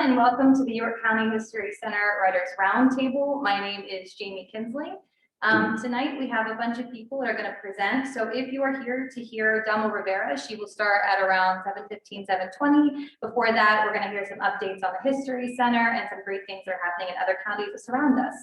And welcome to the York County History Center Writers Roundtable. My name is Jamie Kinsley. Tonight we have a bunch of people that are going to present. So if you are here to hear Delma Rivera, she will start at around 7:15, 7:20. Before that, we're going to hear some updates on the History Center and some great things that are happening in other counties that surround us.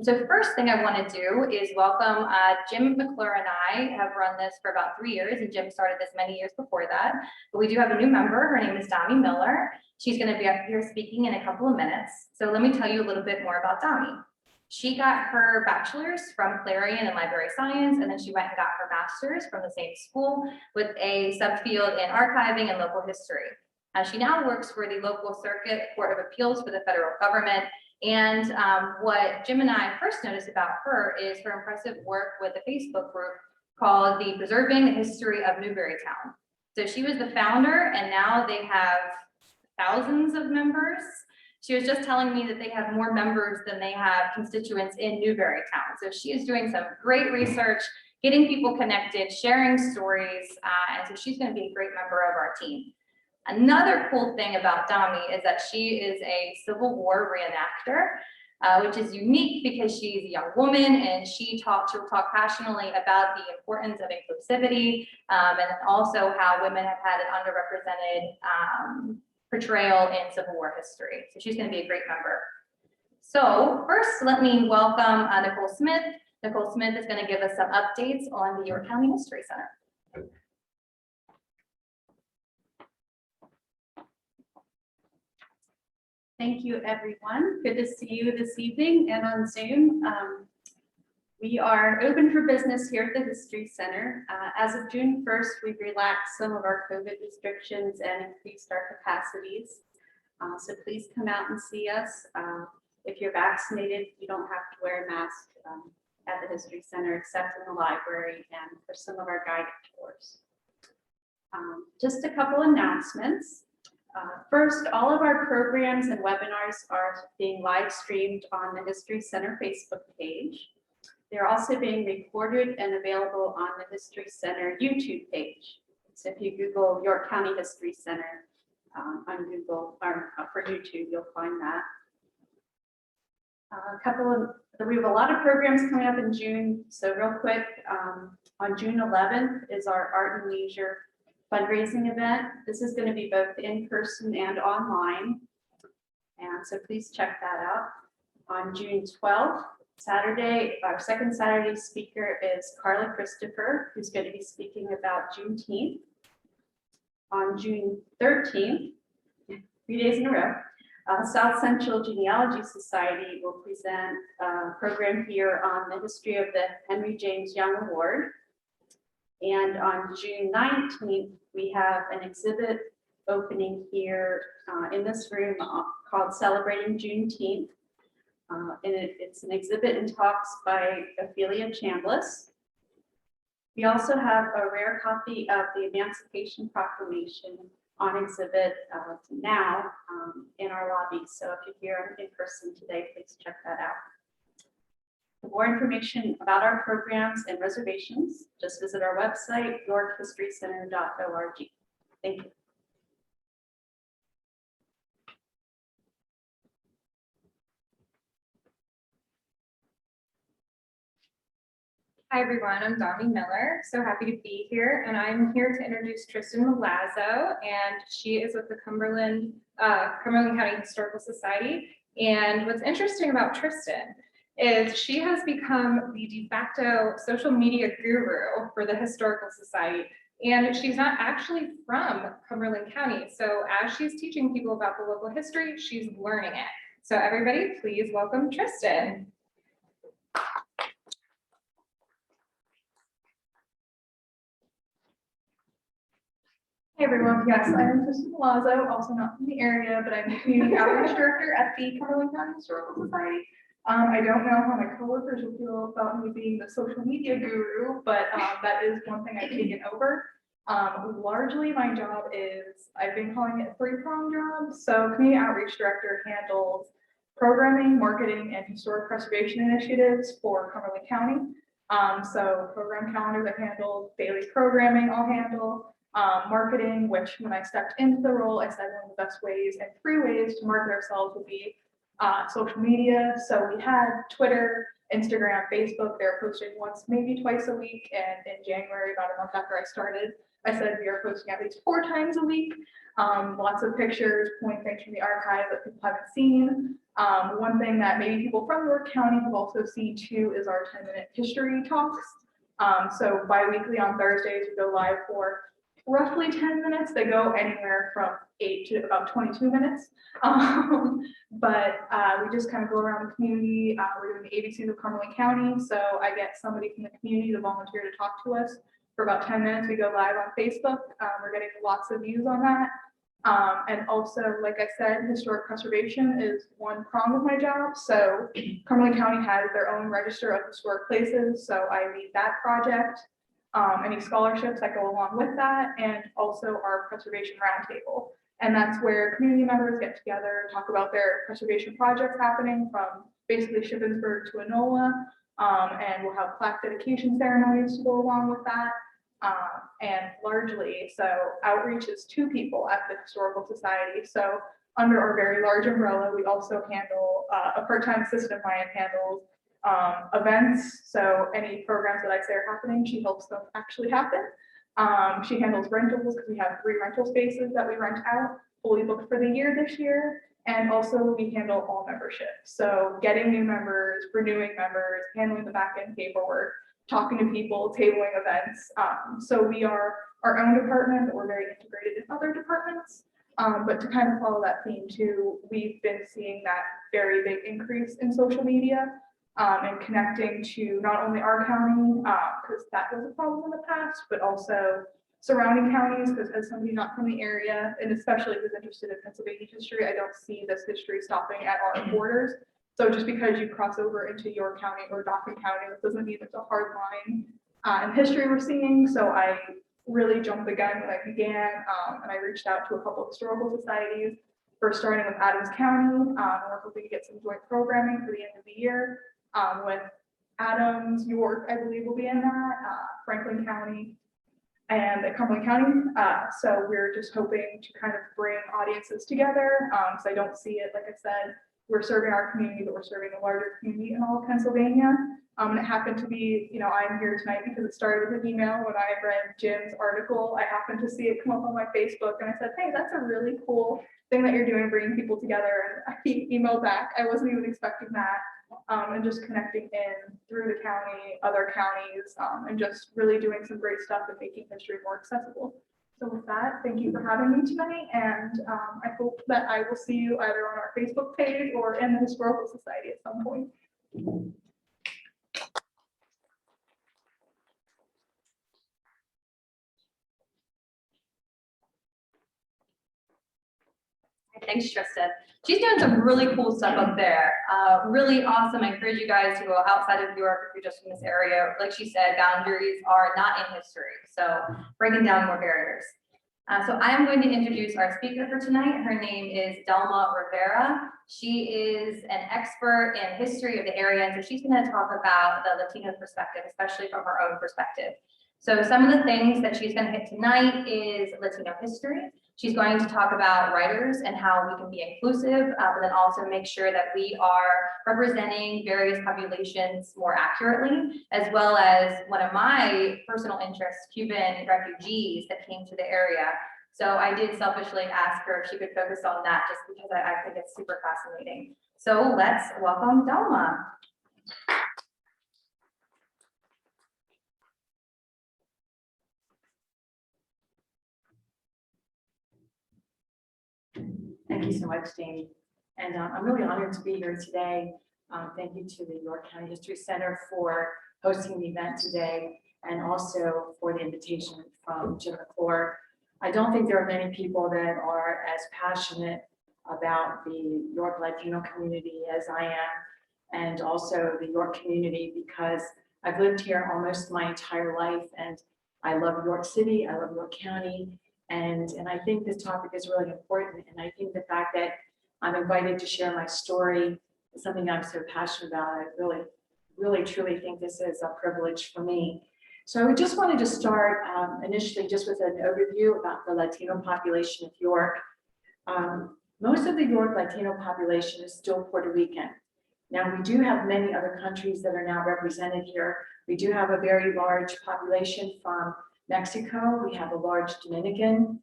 So first thing I want to do is welcome Jim Mcclure, and I have run this for about 3 years, and Jim started this many years before that. But we do have a new member. Her name is Dami Miller. She's going to be up here speaking in a couple of minutes. So let me tell you a little bit more about Dami. She got her bachelor's from Clarion in library science, and then she went and got her master's from the same school with a subfield in archiving and local history. She now works for the local circuit court of appeals for the federal government. And what Jim and I first noticed about her is her impressive work with a Facebook group called the Preserving the History of Newberrytown. So she was the founder, and now they have thousands of members. She was just telling me that they have more members than they have constituents in Newberrytown. So she is doing some great research, getting people connected, sharing stories, and so she's going to be a great member of our team. Another cool thing about Dami is that she is a Civil War reenactor, which is unique because she's a young woman and she'll talk passionately about the importance of inclusivity and also how women have had an underrepresented portrayal in Civil War history. So she's going to be a great member. So first, let me welcome Nicole Smith. Nicole Smith is going to give us some updates on the York County History Center. Thank you, everyone. Good to see you this evening and on Zoom. We are open for business here at the History Center. As of June 1st, we've relaxed some of our COVID restrictions and increased our capacities. So please come out and see us. If you're vaccinated, you don't have to wear a mask at the History Center, except in the library and for some of our guided tours. Just a couple announcements. First, all of our programs and webinars are being live streamed on the History Center Facebook page. They're also being recorded and available on the History Center YouTube page. So if you Google York County History Center on Google or for YouTube, you'll find that. We have a lot of programs coming up in June. So real quick, on June 11th is our Art and Leisure fundraising event. This is going to be both in person and online. And so please check that out. On June 12th, Saturday, our second Saturday speaker is Carla Christopher, who's going to be speaking about Juneteenth. On June 13th, 3 days in a row, South Central Genealogy Society will present a program here on the history of the Henry James Young Award. And on June 19th, we have an exhibit opening here in this room called Celebrating Juneteenth. And it's an exhibit and talks by Ophelia Chambliss. We also have a rare copy of the Emancipation Proclamation on exhibit now in our lobby. So if you're here in person today, please check that out. For more information about our programs and reservations, just visit our website, yorkhistorycenter.org. Thank you. Hi everyone, I'm Dami Miller. So happy to be here, and I'm here to introduce Tristan Malazzo, and she is with the Cumberland County Historical Society. And what's interesting about Tristan is she has become the de facto social media guru for the Historical Society. And she's not actually from Cumberland County. So as she's teaching people about the local history, she's learning it. So everybody, please welcome Tristan. Hey everyone, yes, I am Tristan Malazzo, also not from the area, but I'm the Community Outreach Director at the Cumberland County Historical Society. I don't know how my coworkers will feel about me being the social media guru, but that is one thing I've taken over. Largely my job is, I've been calling it a three-pronged job. So Community Outreach Director handles programming, marketing, and historic preservation initiatives for Cumberland County. So program calendars I handle, daily programming I'll handle. marketing, which when I stepped into the role, I said one of the best ways and free ways to market ourselves would be social media. So we had Twitter, Instagram, Facebook. They're posting once, maybe twice a week. And in January, about a month after I started, I said we are posting at least 4 times a week. Lots of pictures, pulling things from the archive that people haven't seen. One thing that maybe people from York County have also seen too is our 10-minute history talks. So bi-weekly on Thursdays, we go live for roughly 10 minutes. They go anywhere from 8 to about 22 minutes. But we just kind of go around the community. We're doing the ABCs of Cumberland County. So I get somebody from the community to volunteer to talk to us for about 10 minutes. We go live on Facebook. We're getting lots of views on that. And also, like I said, historic preservation is one prong of my job. So Cumberland County has their own register of historic places. So I lead that project. Any scholarships that go along with that, and also our preservation roundtable. And that's where community members get together, talk about their preservation projects happening from basically Shippensburg to Enola. And we'll have plaque dedication ceremonies to go along with that. And largely, so outreach is 2 people at the Historical Society. So under our very large umbrella, we also handle a part-time assistant of mine handles events. So any programs that I say are happening, she helps them actually happen. She handles rentals because we have 3 rental spaces that we rent out, fully booked for the year this year. And also we handle all membership. So getting new members, renewing members, handling the back end paperwork, talking to people, tabling events. So we are our own department, but we're very integrated in other departments. But to kind of follow that theme too, we've been seeing that very big increase in social media. And connecting to not only our county, because that was a problem in the past, but also surrounding counties, because as somebody not from the area, and especially who's interested in Pennsylvania history, I don't see this history stopping at our borders. So just because you cross over into York County or Dauphin County, that doesn't mean it's a hard line in history we're seeing. So I really jumped the gun when I began, and I reached out to a couple of historical societies. First starting with Adams County, we're hoping to get some joint programming for the end of the year. With Adams, York, I believe will be in that, Franklin County, and Cumberland County. So we're just hoping to kind of bring audiences together. So I don't see it, like I said, we're serving our community, but we're serving a larger community in all of Pennsylvania. And it happened to be, I'm here tonight because it started with an email. When I read Jim's article, I happened to see it come up on my Facebook, and I said, hey, that's a really cool thing that you're doing, bringing people together. And I emailed back. I wasn't even expecting that. And just connecting in through the county, other counties, and just really doing some great stuff and making history more accessible. So with that, thank you for having me tonight, and I hope that I will see you either on our Facebook page or in the Historical Society at some point. Thanks, Tristan. She's doing some really cool stuff up there. Really awesome. I encourage you guys to go outside of York if you're just in this area. Like she said, boundaries are not in history. So breaking down more barriers. So I'm going to introduce our speaker for tonight. Her name is Delma Rivera. She is an expert in history of the area. And so she's going to talk about the Latino perspective, especially from her own perspective. So some of the things that she's going to hit tonight is Latino history. She's going to talk about writers and how we can be inclusive, but then also make sure that we are representing various populations more accurately, as well as one of my personal interests, Cuban refugees that came to the area. So I did selfishly ask her if she could focus on that just because I think it's super fascinating. So let's welcome Delma. Thank you so much, Jamie. And I'm really honored to be here today. Thank you to the York County History Center for hosting the event today, and also for the invitation from Jim Mcclure. I don't think there are many people that are as passionate about the York Latino community as I am, and also the York community, because I've lived here almost my entire life, and I love York City, I love York County. And I think this topic is really important. And I think the fact that I'm invited to share my story is something I'm so passionate about. I really, truly think this is a privilege for me. So we just wanted to start initially just with an overview about the Latino population of York. Most of the York Latino population is still Puerto Rican. Now, we do have many other countries that are now represented here. We do have a very large population from Mexico. We have a large Dominican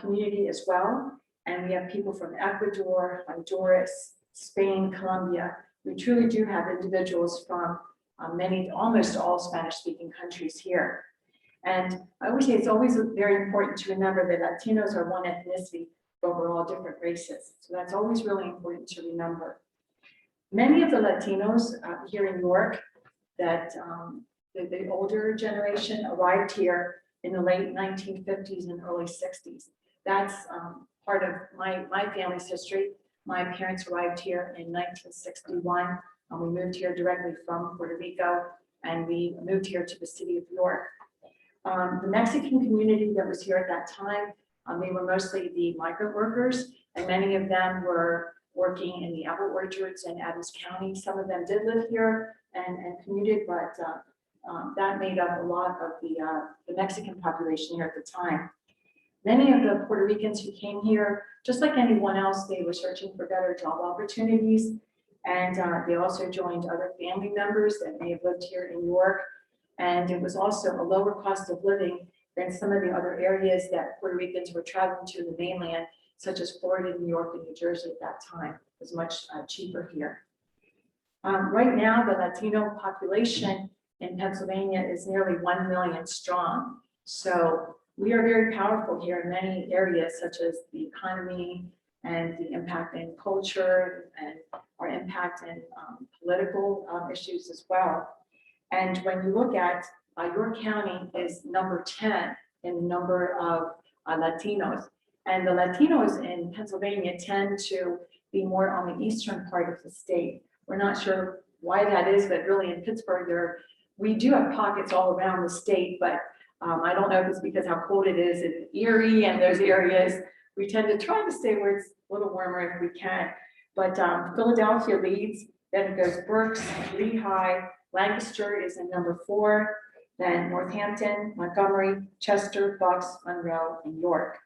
community as well. And we have people from Ecuador, Honduras, Spain, Colombia. We truly do have individuals from almost all Spanish-speaking countries here. And I would say it's always very important to remember that Latinos are one ethnicity, but we're all different races. So that's always really important to remember. Many of the Latinos here in York that the older generation arrived here in the late 1950s and early 60s. That's part of my family's history. My parents arrived here in 1961. We moved here directly from Puerto Rico, and we moved here to the city of York. The Mexican community that was here at that time, they were mostly the migrant workers, and many of them were working in the apple orchards in Adams County. Some of them did live here and commuted, but that made up a lot of the Mexican population here at the time. Many of the Puerto Ricans who came here, just like anyone else, they were searching for better job opportunities. And they also joined other family members that may have lived here in York. And it was also a lower cost of living than some of the other areas that Puerto Ricans were traveling to in the mainland, such as Florida, New York, and New Jersey at that time. It was much cheaper here. Right now, the Latino population in Pennsylvania is nearly 1 million strong. So we are very powerful here in many areas, such as the economy and the impact in culture and our impact in political issues as well. And when you look at York County is number 10 in the number of Latinos. And the Latinos in Pennsylvania tend to be more on the eastern part of the state. We're not sure why that is, but really in Pittsburgh, we do have pockets all around the state, but I don't know if it's because how cold it is in Erie and those areas. We tend to try to stay where it's a little warmer if we can. But Philadelphia leads, then it goes Berks, Lehigh, Lancaster is in number 4, then Northampton, Montgomery, Chester, Bucks, Monroe, and York.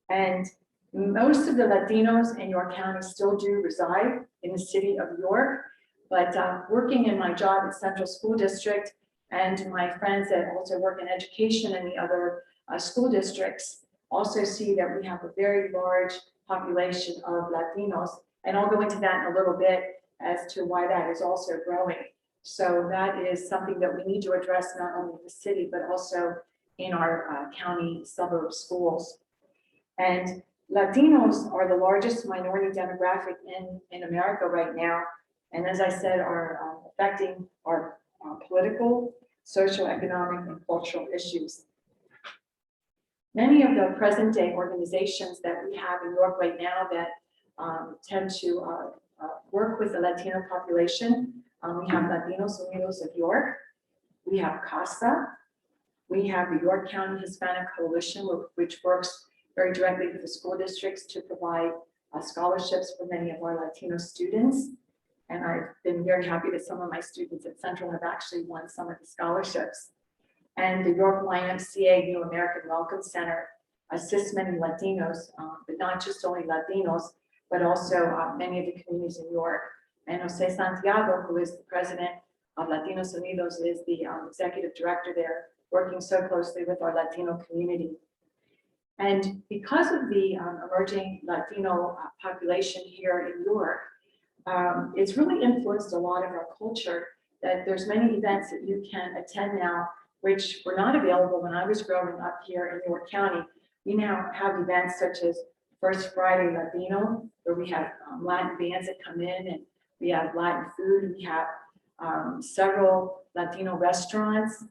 And most of the Latinos in York County still do reside in the city of York, but working in my job at Central School District and my friends that also work in education in the other school districts also see that we have a very large population of Latinos. And I'll go into that in a little bit as to why that is also growing. So that is something that we need to address not only in the city, but also in our county suburb schools. And Latinos are the largest minority demographic in America right now. And as I said, are affecting our political, social, economic, and cultural issues. Many of the present day organizations that we have in York right now that tend to work with the Latino population, we have Latinos Unidos of York, we have CASA, we have the York County Hispanic Coalition, which works very directly with the school districts to provide scholarships for many of our Latino students. And I've been very happy that some of my students at Central have actually won some of the scholarships. And the York YMCA New American Welcome Center assists many Latinos, but not just only Latinos, but also many of the communities in York. And Jose Santiago, who is the president of Latinos Unidos, is the executive director there, working so closely with our Latino community. And because of the emerging Latino population here in York, it's really influenced a lot of our culture, that there's many events that you can attend now, which were not available when I was growing up here in York County. We now have events such as First Friday Latino, where we have Latin bands that come in, and we have Latin food. We have several Latino restaurants.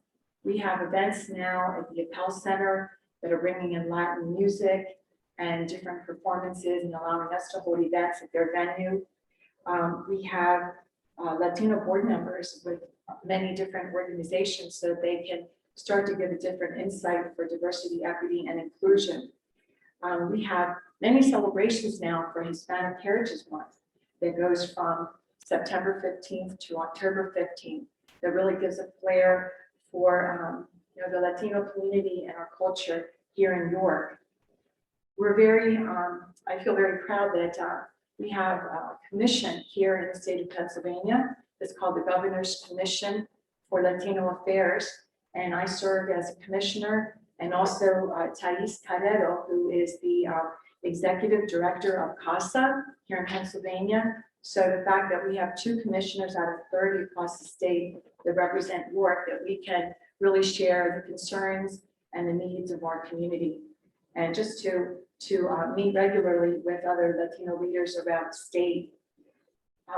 We have events now at the Appel Center that are bringing in Latin music and different performances and allowing us to hold events at their venue. We have Latino board members with many different organizations so that they can start to give a different insight for diversity, equity, and inclusion. We have many celebrations now for Hispanic Heritage Month that goes from September 15th to October 15th. That really gives a flair for the Latino community and our culture here in York. We're very, I feel very proud that we have a commission here in the state of Pennsylvania. It's called the Governor's Commission for Latino Affairs. And I serve as a commissioner, and also Thais Carrero, who is the executive director of CASA here in Pennsylvania. So the fact that we have 2 commissioners out of 30 across the state that represent York, that we can really share the concerns and the needs of our community. And just to meet regularly with other Latino leaders around the state.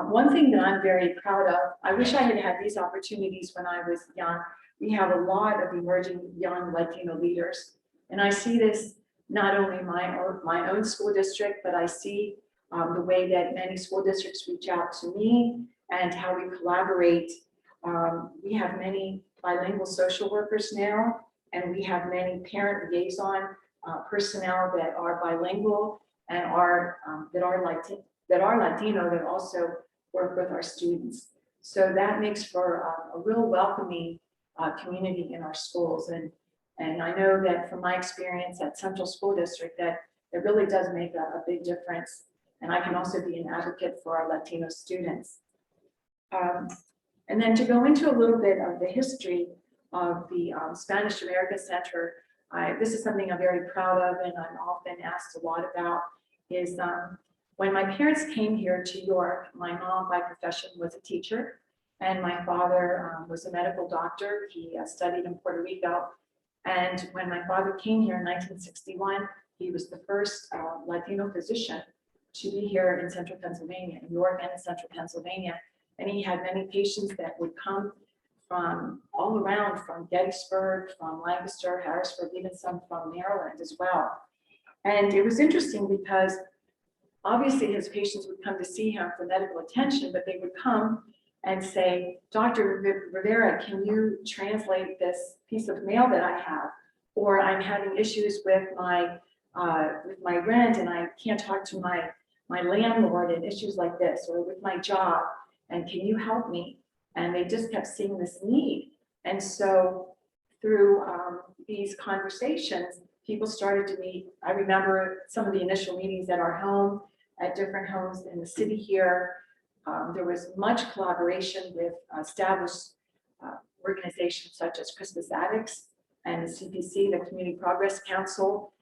One thing that I'm very proud of, I wish I had had these opportunities when I was young. We have a lot of emerging young Latino leaders. And I see this not only in my own school district, but I see the way that many school districts reach out to me and how we collaborate. We have many bilingual social workers now, and we have many parent liaison personnel that are bilingual and that are Latino that also work with our students. So that makes for a real welcoming community in our schools. And I know that from my experience at Central School District that it really does make a big difference. And I can also be an advocate for our Latino students. And then to go into a little bit of the history of the Spanish American Center, this is something I'm very proud of and I'm often asked a lot about, is when my parents came here to York, my mom by profession was a teacher, and my father was a medical doctor. He studied in Puerto Rico. And when my father came here in 1961, he was the first Latino physician to be here in Central Pennsylvania, in York and in Central Pennsylvania. And he had many patients that would come from all around, from Gettysburg, from Lancaster, Harrisburg, even some from Maryland as well. And it was interesting because obviously his patients would come to see him for medical attention, but they would come and say, Dr. Rivera, can you translate this piece of mail that I have? Or I'm having issues with my rent and I can't talk to my landlord and issues like this, or with my job, and can you help me? And they just kept seeing this need. And so through these conversations, people started to meet. I remember some of the initial meetings at our home, at different homes in the city here. There was much collaboration with established organizations such as Crispus Attucks and the CPC, the Community Progress Council,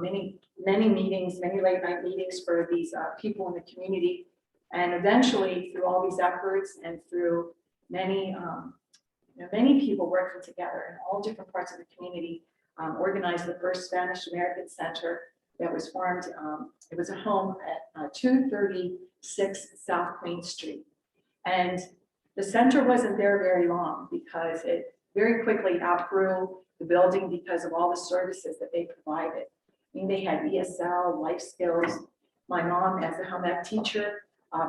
many meetings, many late night meetings for these people in the community. And eventually through all these efforts and through many people working together in all different parts of the community, organized the first Spanish American Center that was formed. It was a home at 236 South Queen Street. And the center wasn't there very long because it very quickly outgrew the building because of all the services that they provided. I mean, they had ESL, life skills. My mom, as a home ec teacher,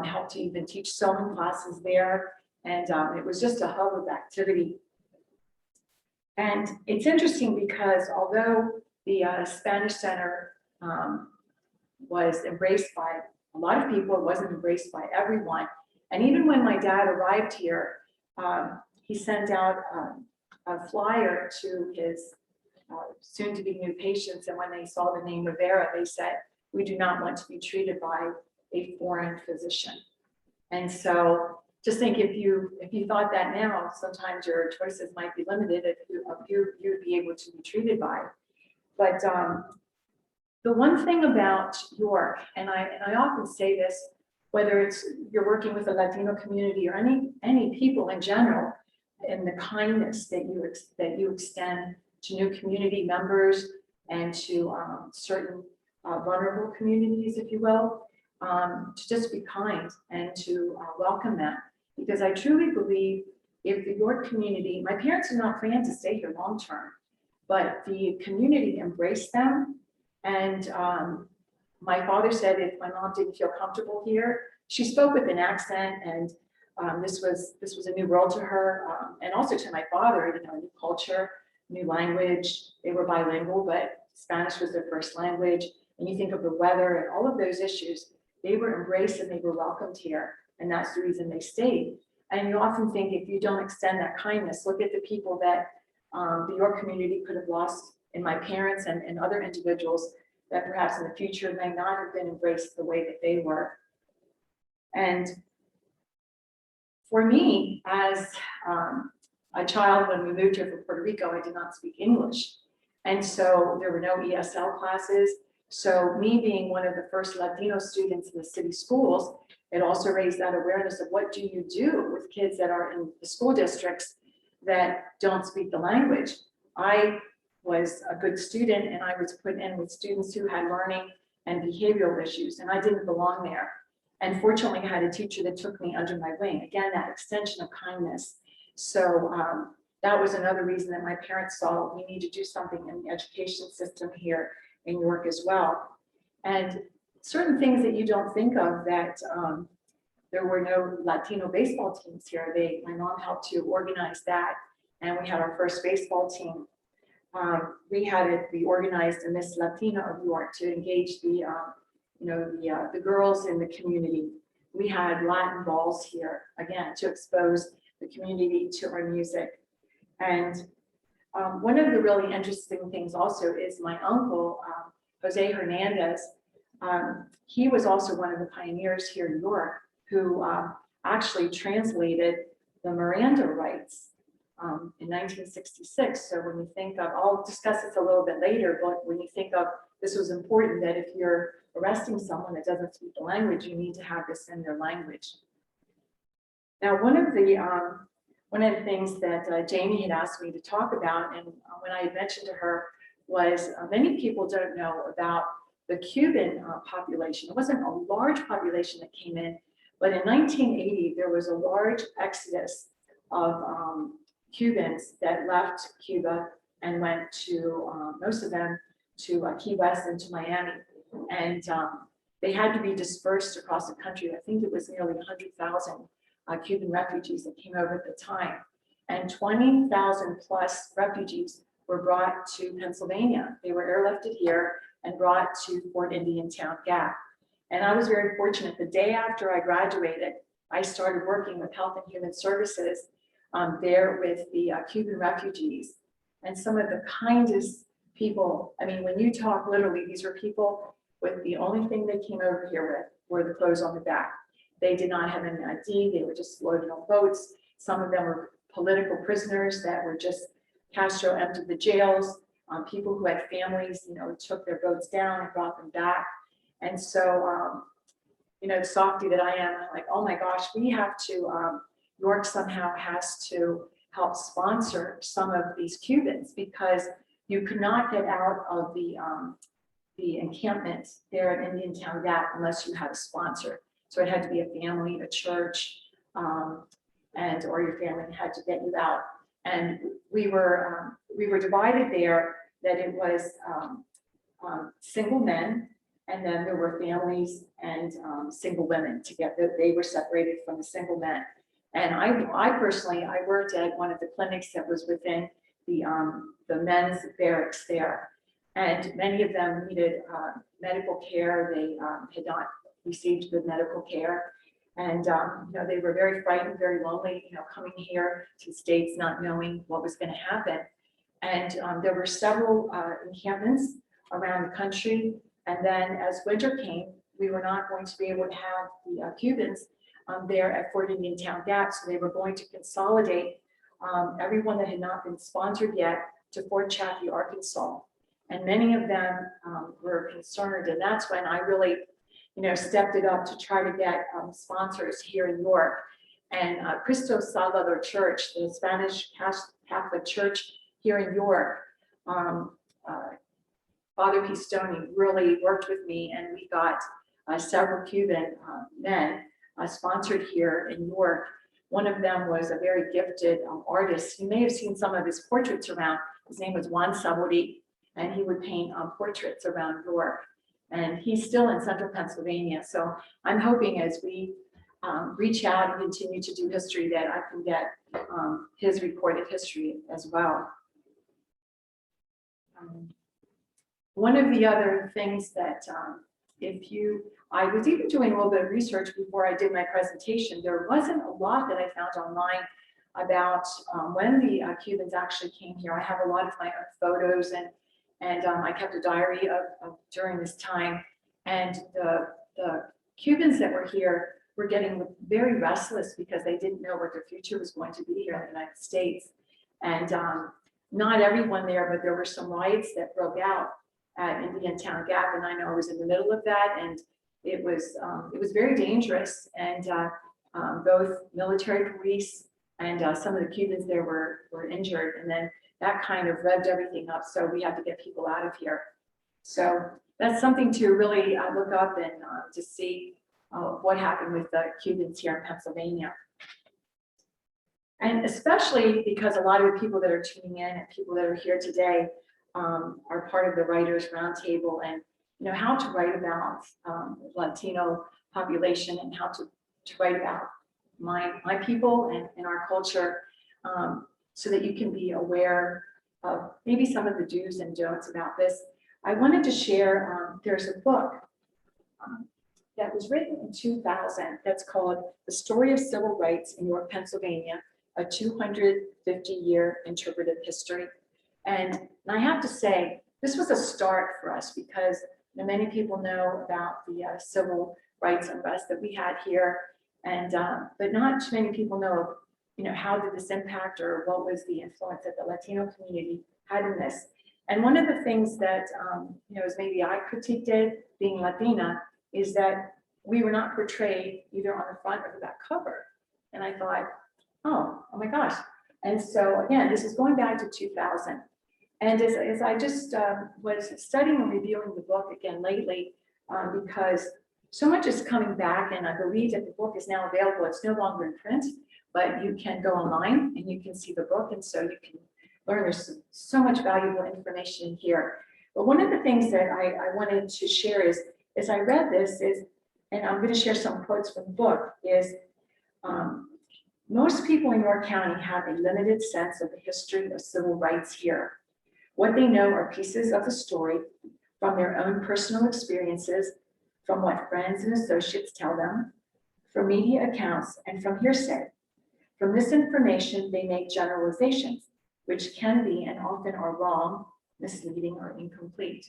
helped to even teach sewing classes there. And it was just a hub of activity. And it's interesting because although the Spanish Center was embraced by a lot of people, it wasn't embraced by everyone. And even when my dad arrived here, he sent out a flyer to his soon-to-be new patients. And when they saw the name Rivera, they said, "We do not want to be treated by a foreign physician." And so just think if you thought that now, sometimes your choices might be limited if you'd be able to be treated by. But the one thing about York, and I often say this, whether it's you're working with the Latino community or any people in general, and the kindness that you extend to new community members and to certain vulnerable communities, if you will, to just be kind and to welcome them. Because I truly believe if the York community, my parents are not planning to stay here long term, but the community embraced them. And my father said if my mom didn't feel comfortable here, she spoke with an accent, and this was a new world to her, and also to my father, you know, new culture, new language. They were bilingual, but Spanish was their first language. And you think of the weather and all of those issues, they were embraced and they were welcomed here. And that's the reason they stayed. And you often think if you don't extend that kindness, look at the people that the York community could have lost in my parents and other individuals that perhaps in the future may not have been embraced the way that they were. And for me, as a child, when we moved here from Puerto Rico, I did not speak English. And so there were no ESL classes. So me being one of the first Latino students in the city schools, it also raised that awareness of what do you do with kids that are in the school districts that don't speak the language. I was a good student and I was put in with students who had learning and behavioral issues, and I didn't belong there. And fortunately, I had a teacher that took me under my wing. Again, that extension of kindness. So that was another reason that my parents saw we need to do something in the education system here in York as well. And certain things that you don't think of, that there were no Latino baseball teams here. My mom helped to organize that, and we had our first baseball team. We had it be organized in Miss Latina of York to engage the the girls in the community. We had Latin balls here, again, to expose the community to our music. And one of the really interesting things also is my uncle, Jose Hernandez. He was also one of the pioneers here in York who actually translated the Miranda rights in 1966. So when you think of, I'll discuss this a little bit later, but when you think of, this was important that if you're arresting someone that doesn't speak the language, you need to have this in their language. Now, one of the things that Jamie had asked me to talk about, and when I had mentioned to her, was many people don't know about the Cuban population. It wasn't a large population that came in, but in 1980, there was a large exodus of Cubans that left Cuba and went to, most of them, to Key West and to Miami. And they had to be dispersed across the country. I think it was nearly 100,000 Cuban refugees that came over at the time. And 20,000 plus refugees were brought to Pennsylvania. They were airlifted here and brought to Fort Indian Town Gap. And I was very fortunate. The day after I graduated, I started working with Health and Human Services there with the Cuban refugees. And some of the kindest people, I mean, when you talk literally, these were people with the only thing they came over here with were the clothes on the back. They did not have any ID. They were just loaded on boats. Some of them were political prisoners that were just, Castro emptied the jails. People who had families, took their boats down and brought them back. And so, softy that I am, I'm like, oh my gosh, we have to, York somehow has to help sponsor some of these Cubans, because you could not get out of the encampment there at Indian Town Gap unless you had a sponsor. So it had to be a family, a church, or your family had to get you out. And we were divided there, that it was single men, and then there were families and single women together. They were separated from the single men. And I personally, I worked at one of the clinics that was within the men's barracks there. And many of them needed medical care. They had not received good medical care. And, they were very frightened, very lonely, coming here to the States, not knowing what was going to happen. And there were several encampments around the country. And then as winter came, we were not going to be able to have the Cubans there at Fort Indian Town Gap. So they were going to consolidate everyone that had not been sponsored yet to Fort Chaffee, Arkansas. And many of them were concerned. And that's when I really, stepped it up to try to get sponsors here in York. And Cristo Salvador Church, the Spanish Catholic Church here in York, Father Pistoni really worked with me, and we got several Cuban men sponsored here in York. One of them was a very gifted artist. You may have seen some of his portraits around. His name was Juan Sabori, and he would paint portraits around York. And he's still in central Pennsylvania. So I'm hoping as we reach out and continue to do history that I can get his recorded history as well. One of the other things that I was even doing a little bit of research before I did my presentation. There wasn't a lot that I found online about when the Cubans actually came here. I have a lot of my own photos and I kept a diary of during this time. And the Cubans that were here were getting very restless because they didn't know what their future was going to be here in the United States. And not everyone there, but there were some riots that broke out at Indiantown Gap, and I know I was in the middle of that, and it was very dangerous. And both military police and some of the Cubans there were injured, and then that kind of revved everything up. So we had to get people out of here. So that's something to really look up and to see what happened with the Cubans here in Pennsylvania. And especially because a lot of the people that are tuning in and people that are here today are part of the Writers Roundtable, and how to write about Latino population and how to write about my people and our culture, so that you can be aware of maybe some of the do's and don'ts about this. I wanted to share, there's a book that was written in 2000 that's called The Story of Civil Rights in York, Pennsylvania, a 250-year interpretive history. And I have to say, this was a start for us because many people know about the civil rights unrest that we had here, and but not too many people know, how did this impact or what was the influence that the Latino community had in this. And one of the things that is maybe I critiqued it, being Latina, is that we were not portrayed either on the front or the back cover. And I thought, oh my gosh. And so again, this is going back to 2000. And as I just was studying and reviewing the book again lately, because so much is coming back, and I believe that the book is now available. It's no longer in print, but you can go online and you can see the book. And so you can learn, there's so much valuable information in here. But one of the things that I wanted to share is, as I read this and I'm going to share some quotes from the book, is most people in York County have a limited sense of the history of civil rights here. What they know are pieces of the story from their own personal experiences, from what friends and associates tell them, from media accounts, and from hearsay. From this information, they make generalizations, which can be and often are wrong, misleading, or incomplete.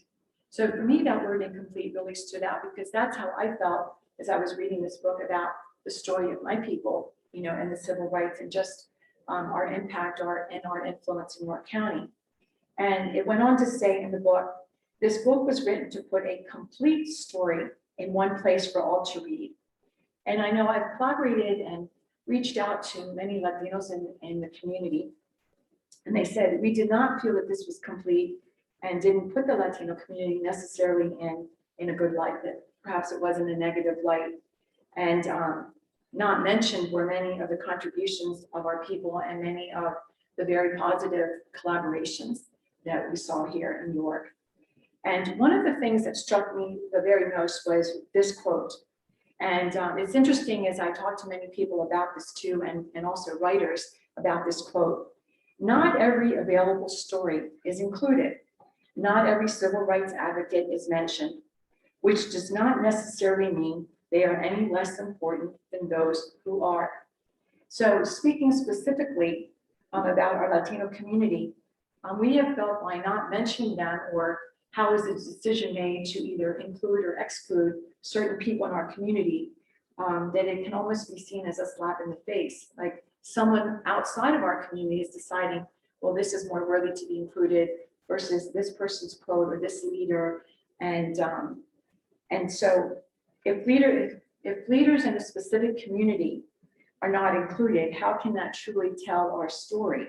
So for me, that word incomplete really stood out because that's how I felt as I was reading this book about the story of my people, and the civil rights, and just our impact and our influence in York County. And it went on to say in the book, this book was written to put a complete story in one place for all to read. And I know I've collaborated and reached out to many Latinos in the community, and they said we did not feel that this was complete and didn't put the Latino community necessarily in a good light, that perhaps it was in a negative light. And not mentioned were many of the contributions of our people and many of the very positive collaborations that we saw here in York. And one of the things that struck me the very most was this quote. And it's interesting, as I talked to many people about this too, and also writers about this quote: not every available story is included. Not every civil rights advocate is mentioned, which does not necessarily mean they are any less important than those who are. So speaking specifically about our Latino community, we have felt by not mentioning them, or how is the decision made to either include or exclude certain people in our community, that it can almost be seen as a slap in the face. Like someone outside of our community is deciding, well, this is more worthy to be included versus this person's quote or this leader. And so if leaders in a specific community are not included, how can that truly tell our story?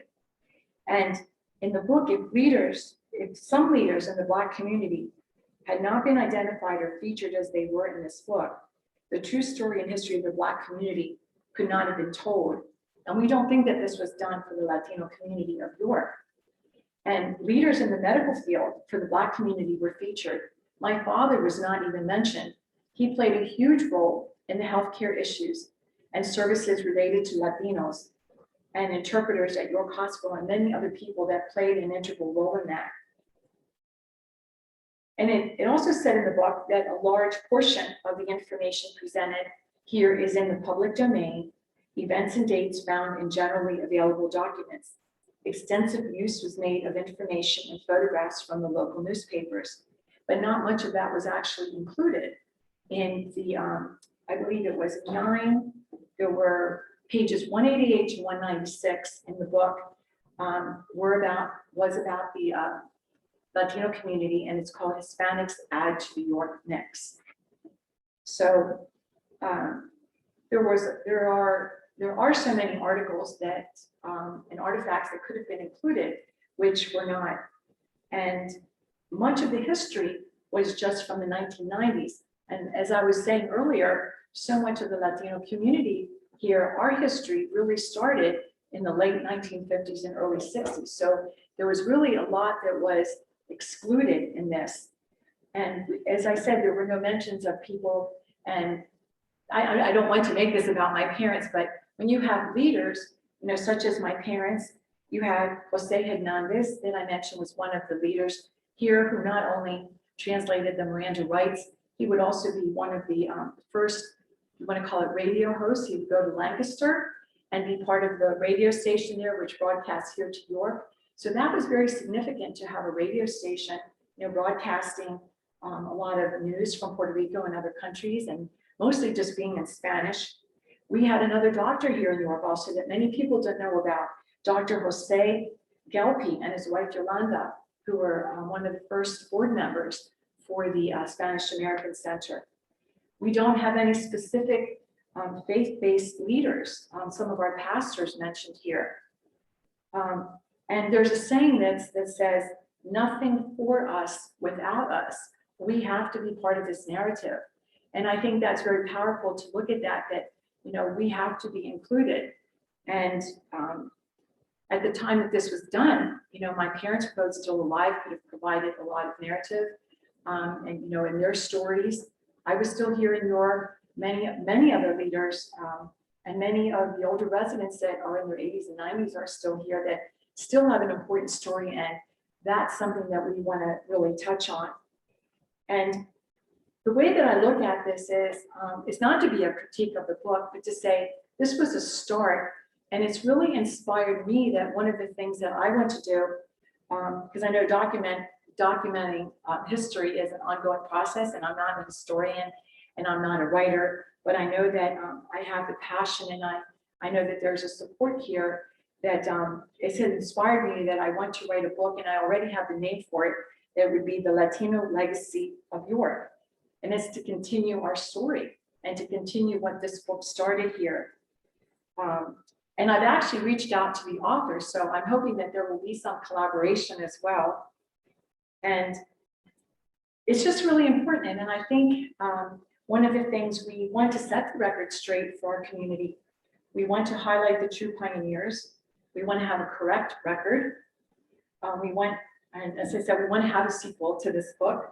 And in the book, if some leaders in the Black community had not been identified or featured as they were in this book, the true story and history of the Black community could not have been told. And we don't think that this was done for the Latino community of York. And leaders in the medical field for the Black community were featured. My father was not even mentioned. He played a huge role in the healthcare issues and services related to Latinos, and interpreters at York Hospital, and many other people that played an integral role in that. And it also said in the book that a large portion of the information presented here is in the public domain, events and dates found in generally available documents. Extensive use was made of information and photographs from the local newspapers, but not much of that was actually included in the, I believe it was 9, there were pages 188 to 196 in the book, was about the Latino community, and it's called Hispanics Add to the York Mix. So there are so many articles that and artifacts that could have been included, which were not. And much of the history was just from the 1990s. And as I was saying earlier, so much of the Latino community here, our history really started in the late 1950s and early 60s. So there was really a lot that was excluded in this. And as I said, there were no mentions of people, and I don't want to make this about my parents, but when you have leaders, such as my parents, you have Jose Hernandez that I mentioned was one of the leaders here who not only translated the Miranda rights, he would also be one of the first, you want to call it radio hosts. He would go to Lancaster and be part of the radio station there, which broadcasts here to York. So that was very significant to have a radio station, broadcasting a lot of news from Puerto Rico and other countries, and mostly just being in Spanish. We had another doctor here in York also that many people don't know about, Dr. Jose Gelpi and his wife Yolanda, who were one of the first board members for the Spanish American Center. We don't have any specific faith-based leaders. Some of our pastors mentioned here. And there's a saying that says, nothing for us without us. We have to be part of this narrative. And I think that's very powerful to look at that we have to be included. And at the time that this was done, my parents were both still alive, could have provided a lot of narrative. And in their stories, I was still here in York, many other leaders, and many of the older residents that are in their 80s and 90s are still here that still have an important story. And that's something that we want to really touch on. And the way that I look at this is, it's not to be a critique of the book, but to say this was a start, and it's really inspired me that one of the things that I want to do, because I know documenting history is an ongoing process, and I'm not a historian and I'm not a writer, but I know that I have the passion, and I know that there's a support here that it's inspired me that I want to write a book, and I already have the name for it. That would be The Latino Legacy of York. And it's to continue our story and to continue what this book started here. And I've actually reached out to the author, so I'm hoping that there will be some collaboration as well. And it's just really important. And I think one of the things we want to set the record straight for our community, we want to highlight the true pioneers. We want to have a correct record. And as I said, we want to have a sequel to this book.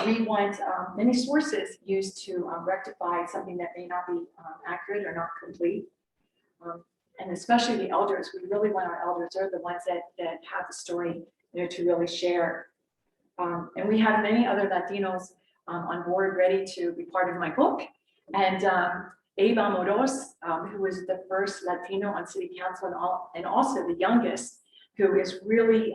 We want many sources used to rectify something that may not be accurate or not complete. And especially the elders, we really want our elders, they're the ones that have the story to really share. And we have many other Latinos on board ready to be part of my book. And Abe Amoros, who was the first Latino on city council and also the youngest, who is really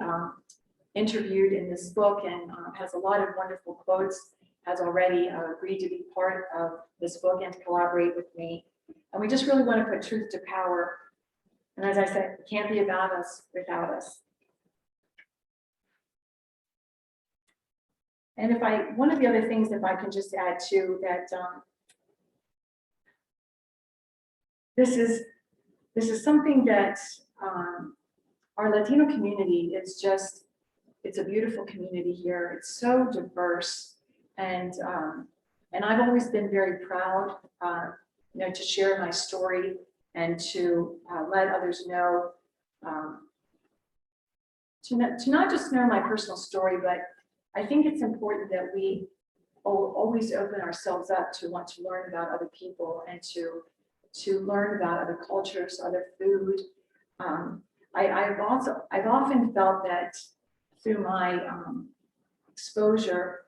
interviewed in this book and has a lot of wonderful quotes, has already agreed to be part of this book and to collaborate with me. And we just really want to put truth to power. And as I said, it can't be about us without us. And one of the other things, if I can just add to that, this is something that our Latino community is just, it's a beautiful community here. It's so diverse, and I've always been very proud, to share my story and to let others know, to not just know my personal story, but I think it's important that we always open ourselves up to want to learn about other people and to learn about other cultures, other food. I've often felt that through my exposure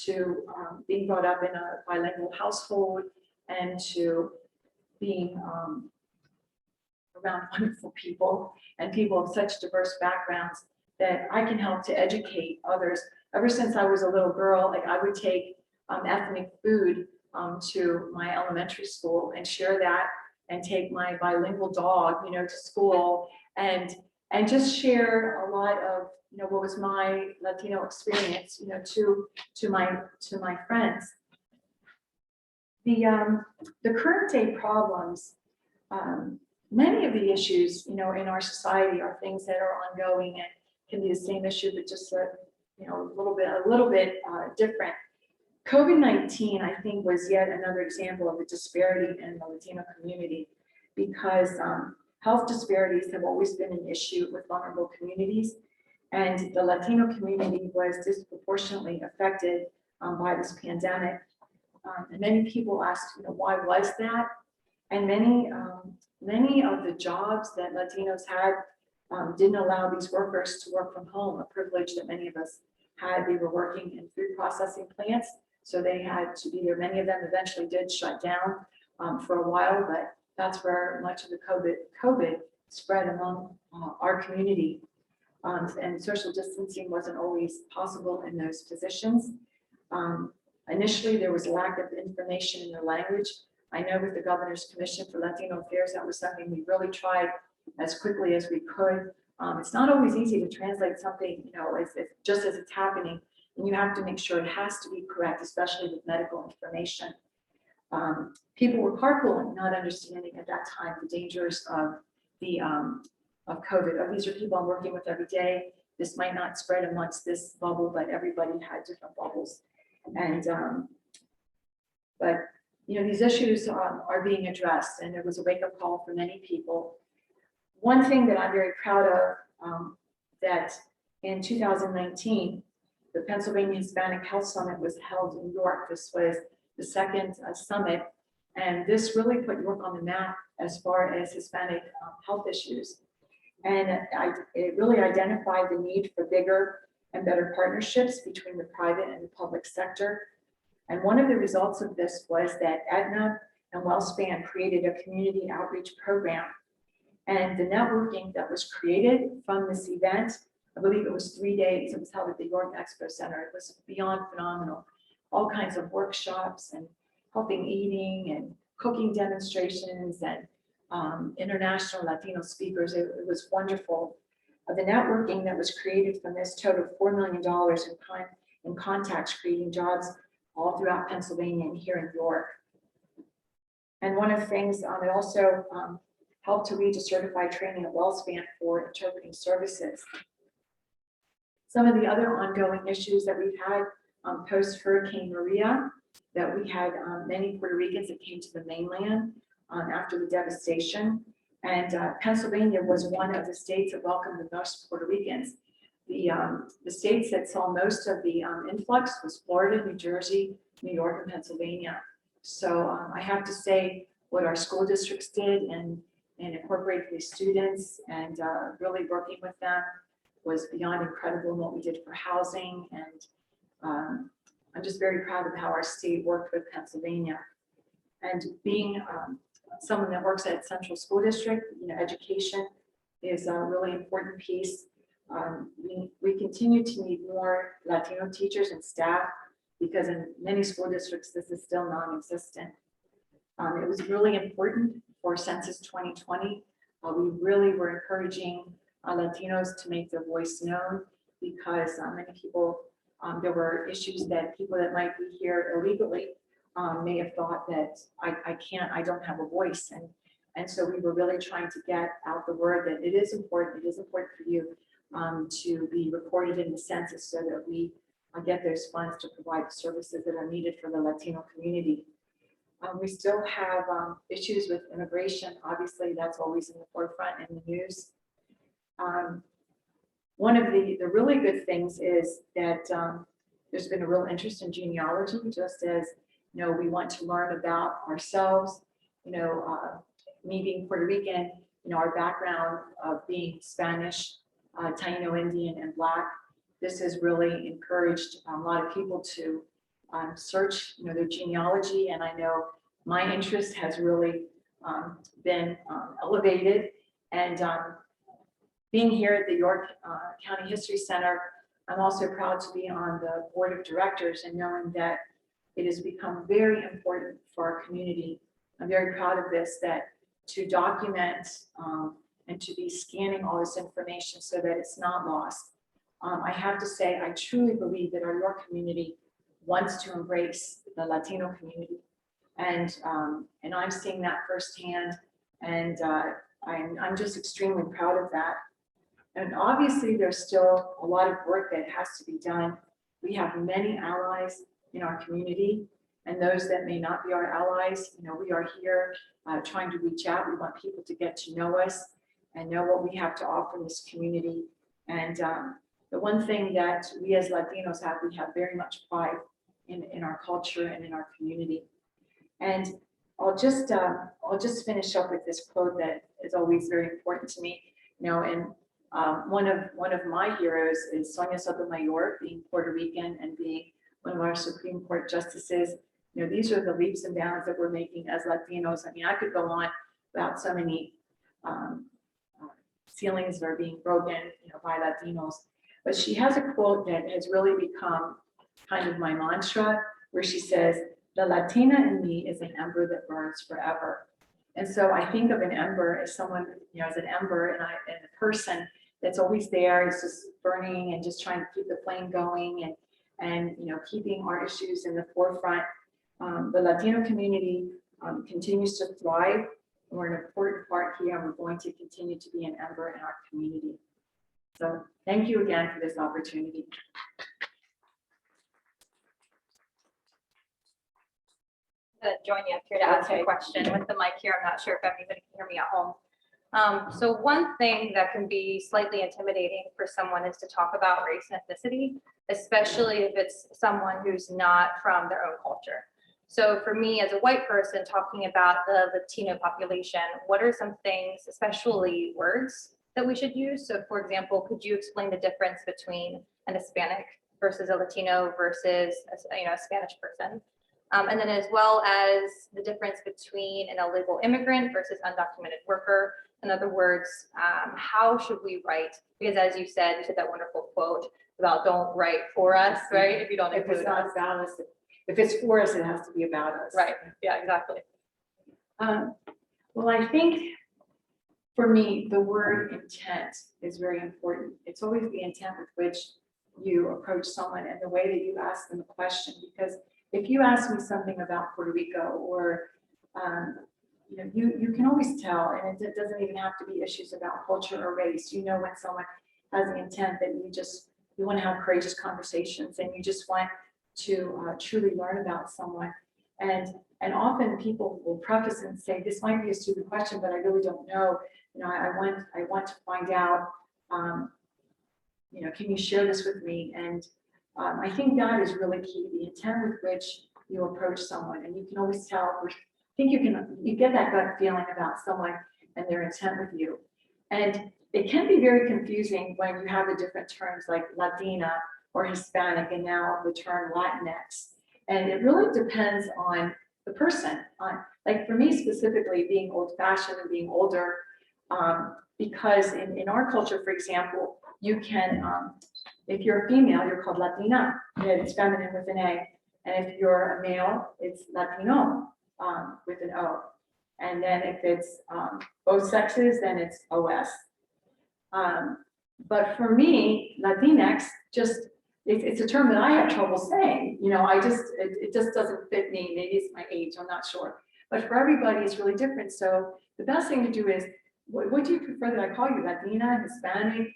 to being brought up in a bilingual household and to being around wonderful people and people of such diverse backgrounds that I can help to educate others. Ever since I was a little girl, like I would take ethnic food to my elementary school and share that, and take my bilingual dog, you know, to school and just share a lot of, you know, what was my Latino experience, you know, to my friends. The current day problems, many of the issues, you know, in our society are things that are ongoing and can be the same issue, but just a, you know, a little bit different. COVID-19, I think, was yet another example of the disparity in the Latino community, because health disparities have always been an issue with vulnerable communities, and the Latino community was disproportionately affected by this pandemic. And many people asked, you know, why was that? And many of the jobs that Latinos had didn't allow these workers to work from home, a privilege that many of us had. They were working in food processing plants, so they had to be there. Many of them eventually did shut down for a while, but that's where much of the COVID spread among our community. And social distancing wasn't always possible in those positions. Initially, there was a lack of information in the language. I know with the Governor's Commission for Latino Affairs, that was something we really tried as quickly as we could. It's not always easy to translate something, you know, just as it's happening, and you have to make sure it has to be correct, especially with medical information. People were carpooling, not understanding at that time the dangers of of COVID. Oh, these are people I'm working with every day. This might not spread amongst this bubble, but everybody had different bubbles. And but you know, these issues are being addressed, and it was a wake-up call for many people. One thing that I'm very proud of, that in 2019, the Pennsylvania Hispanic Health Summit was held in New York. This was the second summit, and this really put York on the map as far as Hispanic health issues. And it really identified the need for bigger and better partnerships between the private and the public sector. And one of the results of this was that Aetna and WellSpan created a community outreach program. And the networking that was created from this event, I believe it was 3 days, it was held at the York Expo Center. It was beyond phenomenal. All kinds of workshops and helping eating and cooking demonstrations and international Latino speakers. It was wonderful. The networking that was created from this totaled $4 million in contacts, creating jobs all throughout Pennsylvania and here in York. And one of the things, it also helped to lead to certified training at WellSpan for interpreting services. Some of the other ongoing issues that we've had post-Hurricane Maria, that we had many Puerto Ricans that came to the mainland after the devastation. And Pennsylvania was one of the states that welcomed the most Puerto Ricans. The states that saw most of the influx was Florida, New Jersey, New York, and Pennsylvania. So I have to say what our school districts did and incorporating these students and really working with them was beyond incredible, in what we did for housing. And I'm just very proud of how our state worked with Pennsylvania. And being someone that works at Central School District, you know, education is a really important piece. We continue to need more Latino teachers and staff, because in many school districts, this is still non-existent. It was really important for Census 2020. We really were encouraging Latinos to make their voice known, because many people, there were issues that people that might be here illegally may have thought that I don't have a voice. And so we were really trying to get out the word that it is important for you to be recorded in the census, so that we get those funds to provide the services that are needed for the Latino community. We still have issues with immigration. Obviously, that's always in the forefront in the news. One of the really good things is that there's been a real interest in genealogy, just as, you know, we want to learn about ourselves. You know, me being Puerto Rican, you know, our background of being Spanish, Taino Indian, and Black. This has really encouraged a lot of people to search, their genealogy, and I know my interest has really been elevated. And being here at the York County History Center, I'm also proud to be on the board of directors and knowing that it has become very important for our community. I'm very proud of this, that to document and to be scanning all this information so that it's not lost. I have to say, I truly believe that our York community wants to embrace the Latino community. And I'm seeing that firsthand, and I'm just extremely proud of that. And obviously, there's still a lot of work that has to be done. We have many allies in our community, and those that may not be our allies, we are here trying to reach out. We want people to get to know us and know what we have to offer this community. And the one thing that we as Latinos have, we have very much pride in our culture and in our community. And I'll just finish up with this quote that is always very important to me. And one of my heroes is Sonia Sotomayor, being Puerto Rican and being one of our Supreme Court justices. These are the leaps and bounds that we're making as Latinos. I mean, I could go on about so many ceilings that are being broken, by Latinos. But she has a quote that has really become kind of my mantra, where she says, "The Latina in me is an ember that burns forever." And so I think of an ember as someone, as an ember, and a person that's always there, it's just burning and just trying to keep the flame going and keeping our issues in the forefront. The Latino community continues to thrive. We're an important part here, and we're going to continue to be an ember in our community. So thank you again for this opportunity. To join you up here to ask Okay. a question with the mic here. I'm not sure if anybody can hear me at home. So one thing that can be slightly intimidating for someone is to talk about race and ethnicity, especially if it's someone who's not from their own culture. So for me as a white person talking about the Latino population, what are some things, especially words, that we should use? So for example, could you explain the difference between an Hispanic versus a Latino versus a Spanish person? And then as well as the difference between an illegal immigrant versus undocumented worker. In other words, how should we write? Because as you said that wonderful quote about don't write for us, right? If you don't If it's include not us. about us, if it's for us, it has to be about us. Right, yeah, exactly. Well, I think for me, the word intent is very important. It's always the intent with which you approach someone and the way that you ask them a question. Because if you ask me something about Puerto Rico, or you can always tell, and it doesn't even have to be issues about culture or race. When someone has the intent that you want to have courageous conversations, and you just want to truly learn about someone. And often people will preface and say, "This might be a stupid question, but I really don't know. I want to find out. Can you share this with me?" And I think that is really key, the intent with which you approach someone. And you can always tell, I think you get that gut feeling about someone and their intent with you. And it can be very confusing when you have the different terms like Latina or Hispanic, and now the term Latinx. And it really depends on the person. Like for me specifically, being old fashioned and being older, because in our culture, for example, you can, if you're a female, you're called Latina, and it's feminine with an A. And if you're a male, it's Latino with an O. And then if it's both sexes, then it's OS. But for me, Latinx, it's a term that I have trouble saying. It just doesn't fit me. Maybe it's my age, I'm not sure. But for everybody, it's really different. So the best thing to do is, what do you prefer that I call you? Latina, Hispanic,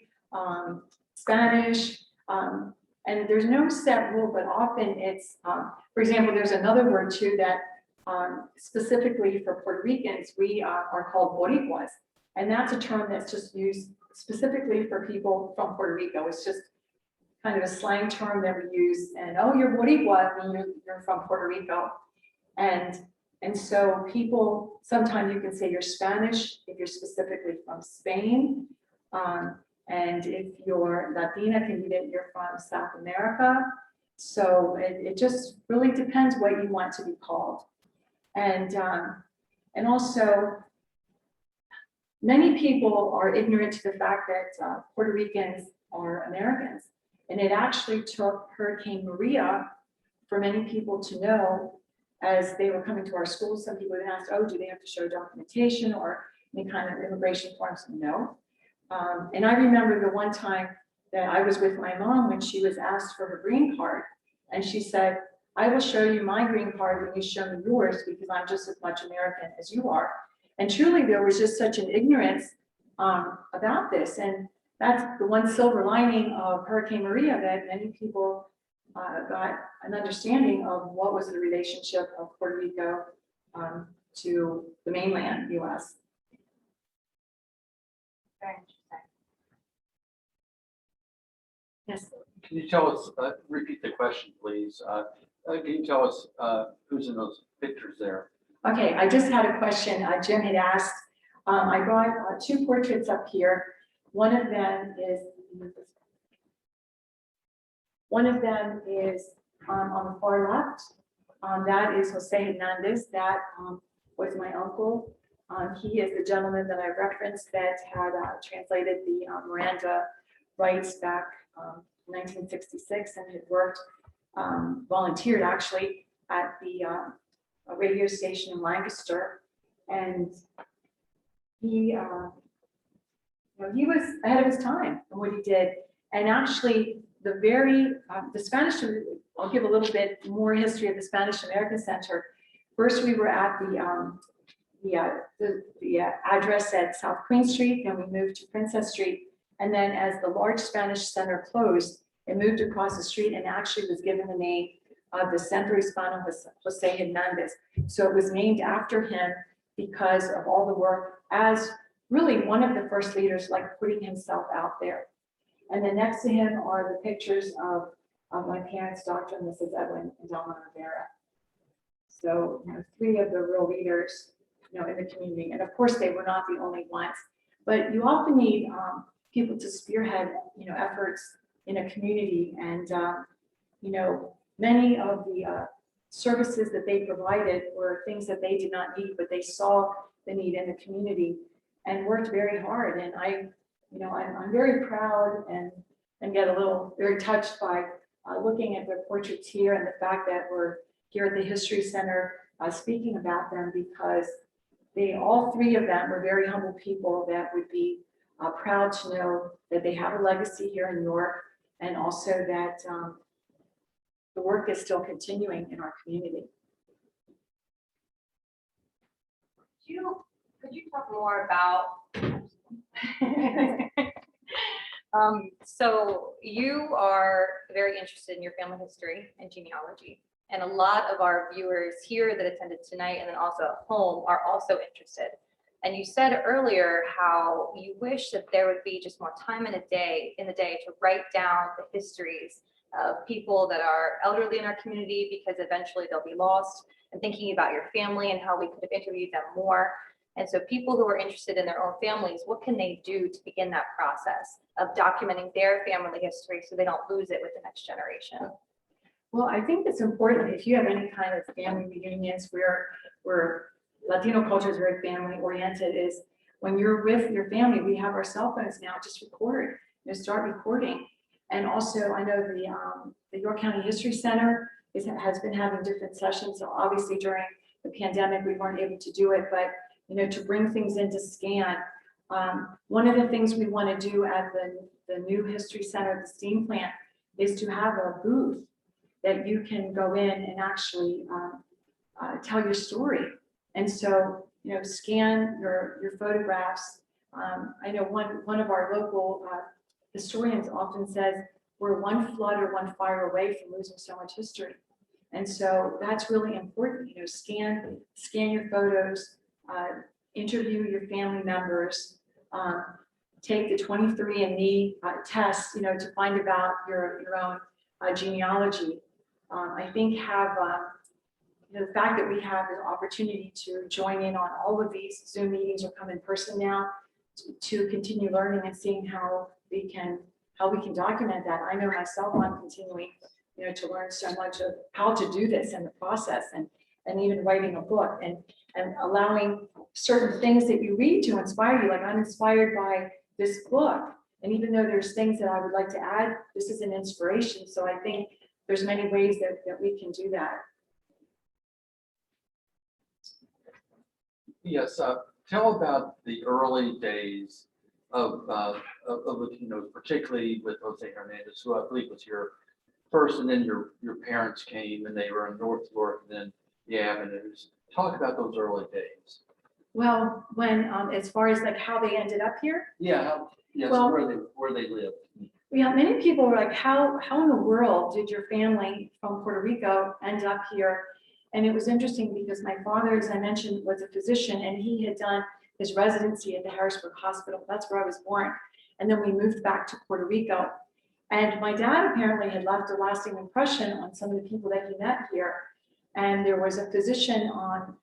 Spanish? And there's no set rule, but often it's, for example, there's another word too that specifically for Puerto Ricans, we are called Boricuas. And that's a term that's just used specifically for people from Puerto Rico. It's just kind of a slang term that we use. And, "Oh, you're Boricua," I mean, you're from Puerto Rico. And so people, sometimes you can say you're Spanish if you're specifically from Spain. And if you're Latina, can be that you're from South America. So it just really depends what you want to be called. And also, many people are ignorant to the fact that Puerto Ricans are Americans. And it actually took Hurricane Maria for many people to know as they were coming to our schools. Some people had asked, oh, do they have to show documentation or any kind of immigration forms? No. And I remember the one time that I was with my mom when she was asked for her green card. And she said, I will show you my green card when you show me yours because I'm just as much American as you are. And truly, there was just such an ignorance about this. And that's the one silver lining of Hurricane Maria, that many people got an understanding of what was the relationship of Puerto Rico to the mainland US. Very interesting. Yes. Can you tell us, repeat the question, please? Can you tell us who's in those pictures there? Okay, I just had a question. Jim had asked. I brought two portraits up here. One of them is on the far left. That is Jose Hernandez. That was my uncle. He is the gentleman that I referenced that had translated the Miranda rights back in 1966 and had worked, volunteered actually at the a radio station in Lancaster. And he, he was ahead of his time in what he did. And actually, the Spanish, I'll give a little bit more history of the Spanish American Center. First, we were at the address at South Queen Street, then we moved to Princess Street. And then as the large Spanish center closed, it moved across the street and actually was given the name of the Centro Hispano Jose Hernandez. So it was named after him because of all the work as really one of the first leaders, like putting himself out there. And then next to him are the pictures of my parents, Dr. and Mrs. Edwin and Delma Rivera. So three of the real leaders, in the community. And of course, they were not the only ones, but you often need people to spearhead, efforts in a community. And, many of the services that they provided were things that they did not need, but they saw the need in the community and worked very hard. And I'm very proud and get a little very touched by looking at their portraits here and the fact that we're here at the History Center speaking about them, because all three of them were very humble people that would be proud to know that they have a legacy here in New York, and also that the work is still continuing in our community. Could you talk more about so you are very interested in your family history and genealogy, and a lot of our viewers here that attended tonight and then also at home are also interested. And you said earlier how you wish that there would be just more time in the day to write down the histories of people that are elderly in our community, because eventually they'll be lost, and thinking about your family and how we could have interviewed them more. And so people who are interested in their own families, what can they do to begin that process of documenting their family history so they don't lose it with the next generation? Well, I think it's important if you have any kind of family reunions where Latino culture is very family oriented, is when you're with your family, we have our cell phones now, just record, start recording. And also I know the York County History Center has been having different sessions. So obviously during the pandemic, we weren't able to do it, but to bring things into scan. One of the things we want to do at the new History Center, the steam plant, is to have a booth that you can go in and actually tell your story. And so, scan your photographs. I know one of our local historians often says, we're one flood or one fire away from losing so much history. And so that's really important, scan your photos, interview your family members, take the 23andMe test, to find about your own genealogy. I think the fact that we have an opportunity to join in on all of these Zoom meetings or come in person now to continue learning and seeing how we can document that. I know myself, I'm continuing you know, to learn so much of how to do this and the process, and even writing a book, and allowing certain things that you read to inspire you. Like, I'm inspired by this book. And even though there's things that I would like to add, this is an inspiration. So I think there's many ways that we can do that. Yes, tell about the early days of Latinos, particularly with Jose Hernandez, who I believe was your first, and then your parents came and they were in North York, and then the Avenues. Talk about those early days. Well, when, as far as like how they ended up here, Yeah, yes, Well- where they lived. yeah, many people were like, how in the world did your family from Puerto Rico end up here? And it was interesting because my father, as I mentioned, was a physician, and he had done his residency at the Harrisburg Hospital. That's where I was born. And then we moved back to Puerto Rico. And my dad apparently had left a lasting impression on some of the people that he met here. And there was a physician on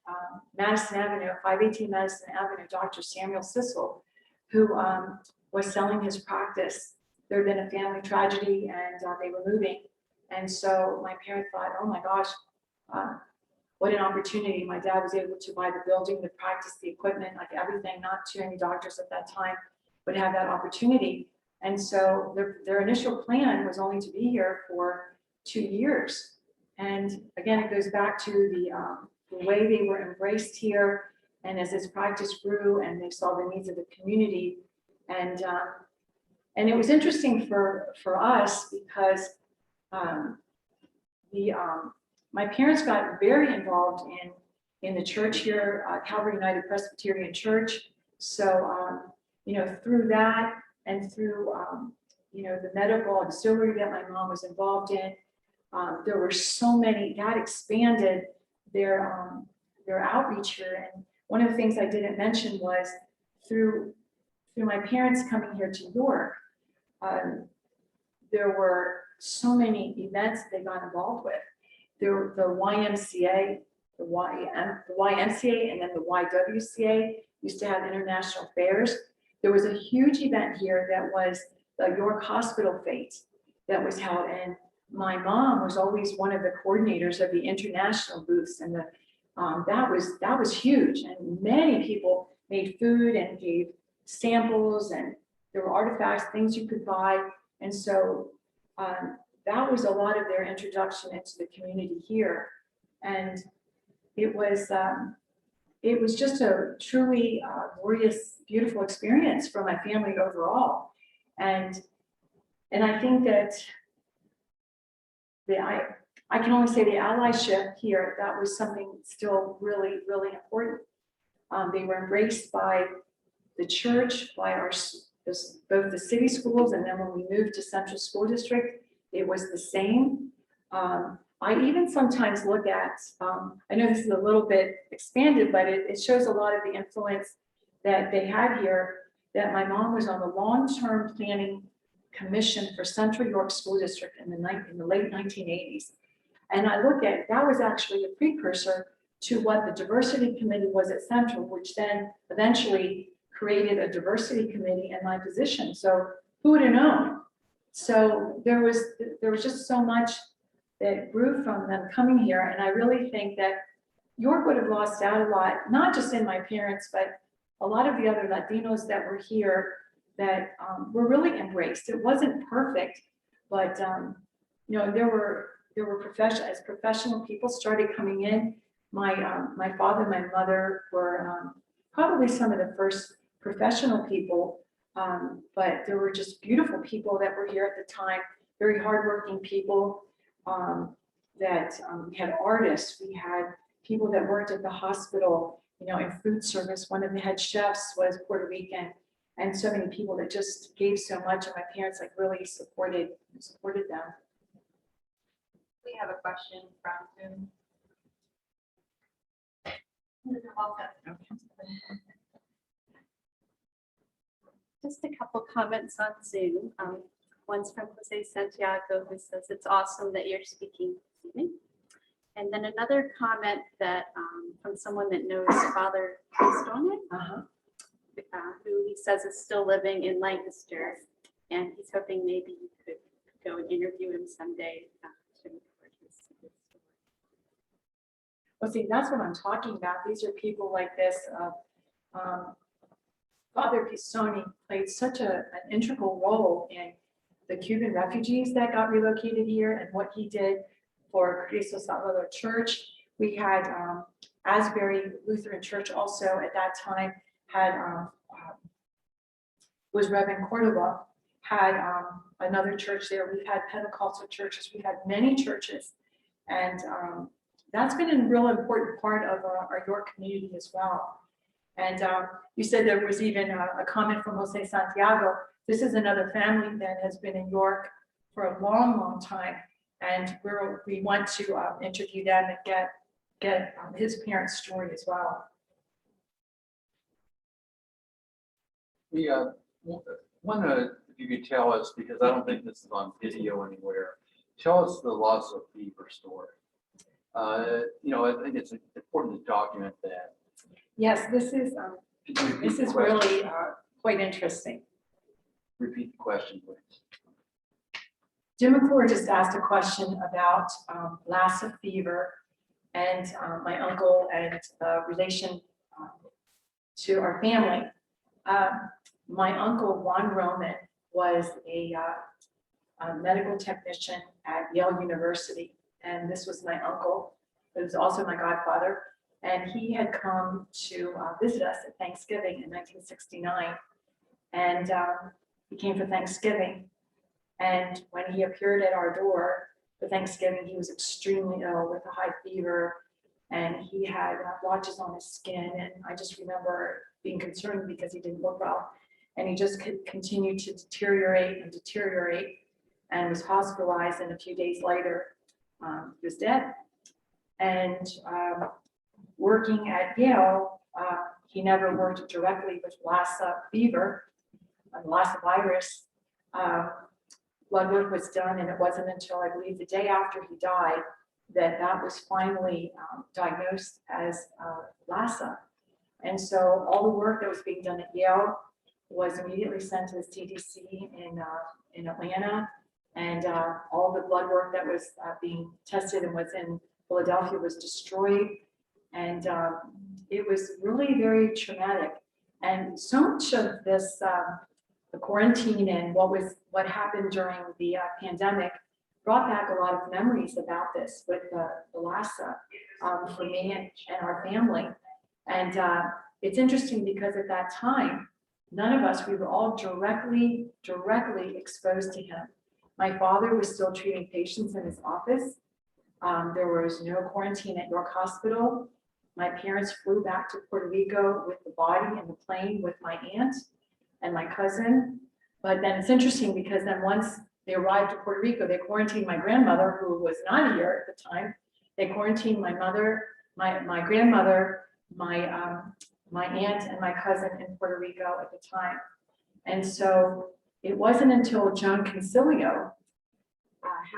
Madison Avenue, 518 Madison Avenue, Dr. Samuel Sissel, who was selling his practice. There had been a family tragedy, and they were moving. And so my parents thought, oh my gosh, what an opportunity. My dad was able to buy the building, the practice, the equipment, like everything. Not too many doctors at that time would have that opportunity. And so their initial plan was only to be here for 2 years. And again, it goes back to the way they were embraced here. And as this practice grew and they saw the needs of the community. And it was interesting for us because my parents got very involved in the church here, Calvary United Presbyterian Church. So, you know, through that and through, you know, the medical auxiliary that my mom was involved in, there were so many, that expanded their outreach here. And one of the things I didn't mention was through my parents coming here to York, there were so many events they got involved with. There were the YMCA, the YMCA, and then the YWCA used to have international fairs. There was a huge event here that was the York Hospital Fete that was held, and my mom was always one of the coordinators of the international booths, and that was huge. And many people made food and gave samples, and there were artifacts, things you could buy, and so that was a lot of their introduction into the community here. And it was just a truly glorious, beautiful experience for my family overall. And I think that I can only say the allyship here, that was something still really, really important. They were embraced by the church, by both the city schools, and then when we moved to Central School District, it was the same. I even sometimes look at, I know this is a little bit expanded, but it shows a lot of the influence that they had here, that my mom was on the long-term planning commission for Central York School District in the late 1980s. And I look at, that was actually a precursor to what the diversity committee was at Central, which then eventually created a diversity committee in my position. So who would have known? So there was just so much that grew from them coming here. And I really think that York would have lost out a lot, not just in my parents, but a lot of the other Latinos that were here that were really embraced. It wasn't perfect, but you know, there were professional people started coming in. My father, my mother were probably some of the first professional people, but there were just beautiful people that were here at the time, very hardworking people. We had artists, we had people that worked at the hospital, you know, in food service. One of the head chefs was Puerto Rican, and so many people that just gave so much, and my parents like really supported them. We have a question from Zoom. Just a couple comments on Zoom. One's from Jose Santiago, who says it's awesome that you're speaking this evening. And then another comment that from someone that knows Father Stoneman, who he says is still living in Lancaster, and he's hoping maybe you could go and interview him someday Well, see, that's what I'm talking about. These are people like this. Father Pisoni played such an integral role in the Cuban refugees that got relocated here and what he did for Cristo Salvador Church. We had Asbury Lutheran Church also at that time had, was Reverend Cordova, had another church there. We've had Pentecostal churches. We've had many churches. And that's been a real important part of our York community as well. And you said there was even a comment from Jose Santiago. This is another family that has been in York for a long, long time. And we want to interview them and get his parents' story as well. We want to, if you could tell us, because I don't think this is on video anywhere, tell us the Lassa fever story. You know, I think it's important to document that. Yes, this is really quite interesting. Repeat the question, please. Jim Mcclure just asked a question about Lassa fever and my uncle and relation to our family. My uncle Juan Roman was a medical technician at Yale University, and this was my uncle. It was also my godfather, and he had come to visit us at Thanksgiving in 1969, and he came for Thanksgiving. And when he appeared at our door for Thanksgiving, he was extremely ill with a high fever, and he had blotches on his skin. And I just remember being concerned because he didn't look well, and he just continued to deteriorate and deteriorate, and was hospitalized. And a few days later, he was dead. And working at Yale, he never worked directly with Lassa fever, Lassa virus. Blood work was done, and it wasn't until I believe the day after he died that was finally diagnosed as Lassa. And so all the work that was being done at Yale was immediately sent to the CDC in Atlanta, and all the blood work that was being tested and was in Philadelphia was destroyed. And it was really very traumatic. And so much of this, the quarantine and what happened during the pandemic brought back a lot of memories about this with the Lassa for me and our family. And it's interesting because at that time, none of us, we were all directly exposed to him. My father was still treating patients in his office. There was no quarantine at York Hospital. My parents flew back to Puerto Rico with the body in the plane with my aunt and my cousin. But then it's interesting because then once they arrived at Puerto Rico, they quarantined my grandmother, who was not here at the time. They quarantined my mother, my grandmother, my aunt and my cousin in Puerto Rico at the time. And so it wasn't until Joan Concilio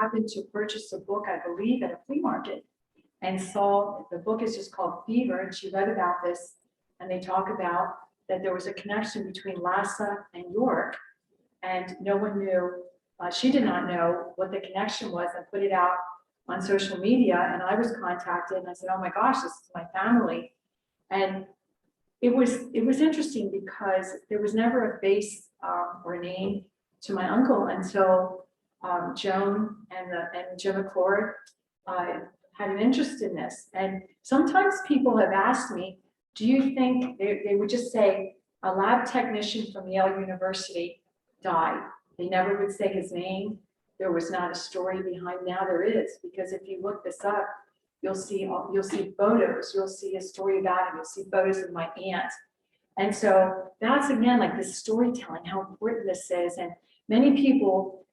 happened to purchase a book, I believe, at a flea market, and saw the book is just called Fever, and she read about this, and they talk about that there was a connection between Lassa and York, and no one knew, she did not know what the connection was, and put it out on social media. And I was contacted, and I said, oh my gosh, this is my family. And it was interesting because there was never a face or name to my uncle until Joan and Jim Mcclure had an interest in this. And sometimes people have asked me, do you think, they would just say, a lab technician from Yale University died. They never would say his name. There was not a story behind. Now there is, because if you look this up, you'll see photos, you'll see a story about him, you'll see photos of my aunt. And so that's, again, like this storytelling, how important this is. And many people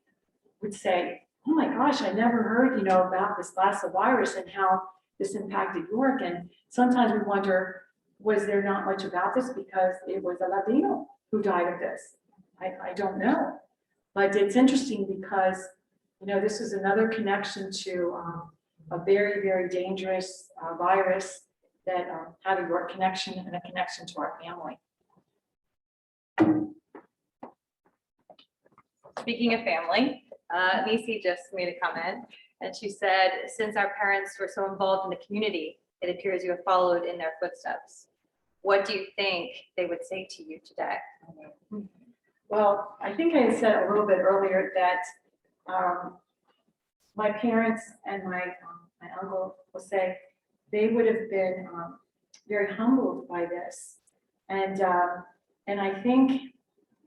would say, oh my gosh, I never heard, about this Lassa virus and how this impacted York. And sometimes we wonder, was there not much about this because it was a Latino who died of this? I don't know. But it's interesting because, this is another connection to a very, very dangerous virus that had a York connection and a connection to our family. Speaking of family, Nisi just made a comment. And she said, since our parents were so involved in the community, it appears you have followed in their footsteps. What do you think they would say to you today? Well, I think I had said a little bit earlier that my parents and my uncle Jose, they would have been very humbled by this. And I think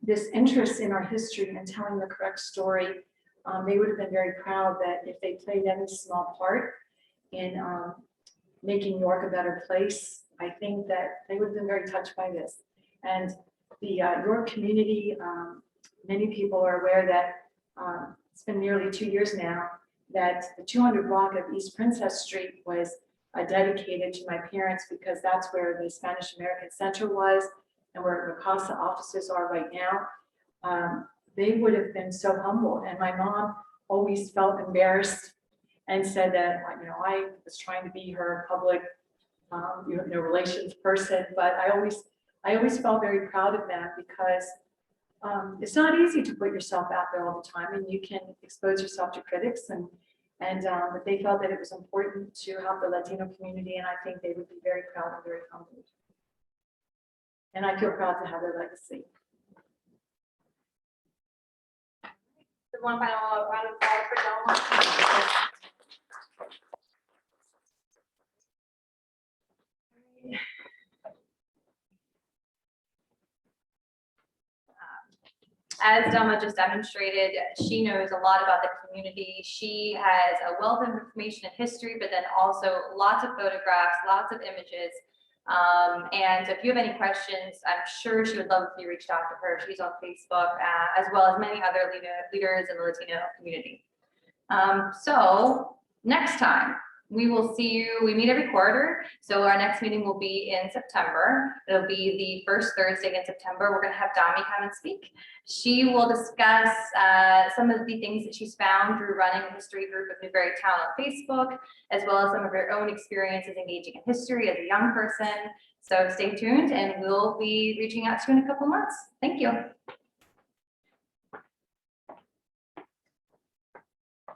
this interest in our history and telling the correct story, they would have been very proud that if they played any small part in making York a better place, I think that they would have been very touched by this. And the York community, many people are aware that it's been nearly 2 years now that the 200 block of East Princess Street was dedicated to my parents because that's where the Spanish American Center was and where the CASA offices are right now. They would have been so humble, and my mom always felt embarrassed and said that, you know, I was trying to be her public relations person, but I always felt very proud of them because it's not easy to put yourself out there all the time, and you can expose yourself to critics, but they felt that it was important to help the Latino community, and I think they would be very proud and very humbled. And I feel proud to have their legacy. One final round of applause for Delma. As Delma just demonstrated, she knows a lot about the community. She has a wealth of information and history, but then also lots of photographs, lots of images. And if you have any questions, I'm sure she would love if you reached out to her. She's on Facebook, as well as many other leaders in the Latino community. So next time, we will see you. We meet every quarter. So our next meeting will be in September. It'll be the first Thursday in September. We're going to have Dami come and speak. She will discuss some of the things that she's found through running a history group of Newberry Town on Facebook, as well as some of her own experiences engaging in history as a young person. So stay tuned, and we'll be reaching out to you in a couple months. Thank you.